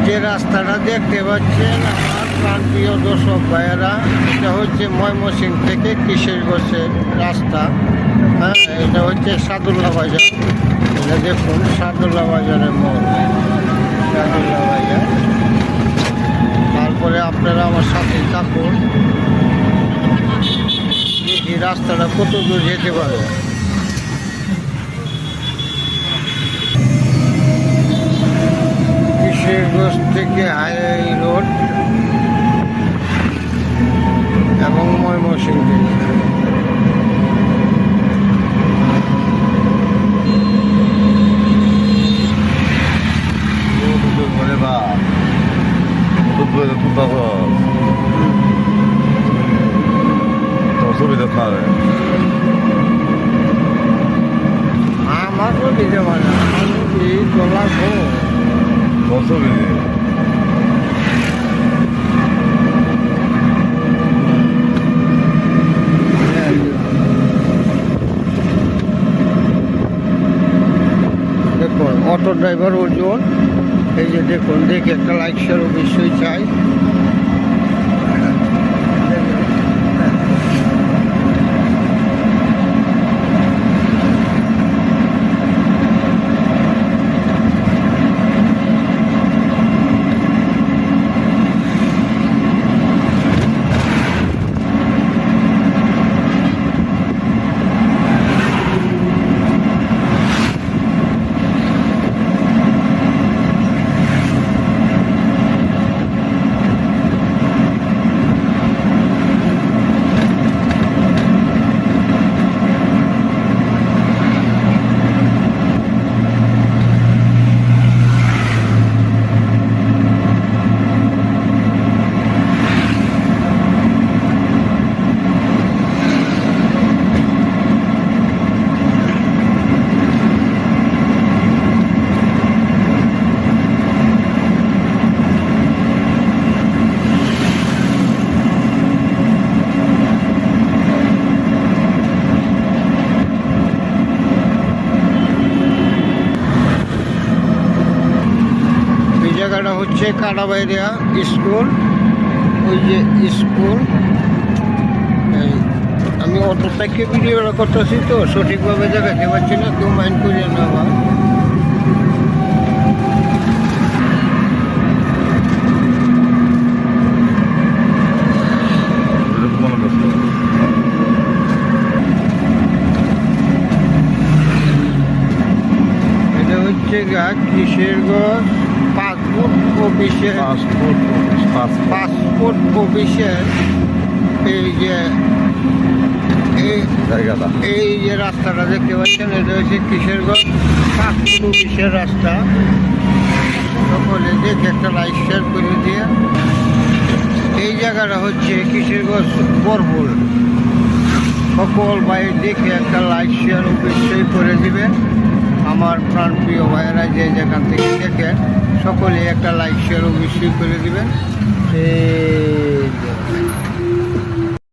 যে রাস্তাটা দেখতে পাচ্ছেন আমার প্রান্তীয় দর্শক ভাইয়েরা, এটা হচ্ছে ময়মনসিংহ থেকে কিশোরগঞ্জের রাস্তা। হ্যাঁ, এটা হচ্ছে সাদুল্লাহ বাজার। এটা দেখুন সাদুল্লাহ বাজারের মোড়, সাদুল্লাহ বাজার। তারপরে আপনারা আমার সাথে থাকুন, দেখি রাস্তাটা কত দূর যেতে পারে। কিশোরগঞ্জ থেকে হাই রোড এবং ময়মনসিংহ থেকে আমারও দিতে পারে, আমি তোলা দেখুন অটো ড্রাইভার অর্জুন, এই যে দেখুন, দেখে একটা লাইক শেয়ার অবশ্যই চাই। জায়গাটা হচ্ছে কাটাবাইরিয়া স্কুল, ওই যে স্কুল। আমি অটো থেকে ভিডিওটা করতেছি তো সঠিকভাবে দেখাতে পারছি না, কেউ মাইন্ড করিয়ে না আমার। এটা হচ্ছে কিশোরগঞ্জ পাসপোর্ট অফিসের এই যে রাস্তাটা দেখতে পাচ্ছেন, এটা হচ্ছে কিশোরগঞ্জ পাসপোর্ট অফিসের রাস্তা। সকলে দেখে একটা লাইক শেয়ার করে দিয়ে। এই জায়গাটা হচ্ছে কিশোরগঞ্জ বরপুর। সকল ভাই দেখে একটা লাইক শেয়ার অবশ্যই করে দিবেন। আমার প্রাণপ্রিয় ভাইয়েরা যে যেখান থেকে দেখেন সকলে একটা লাইক শেয়ার অবশ্যই করে দিবেন।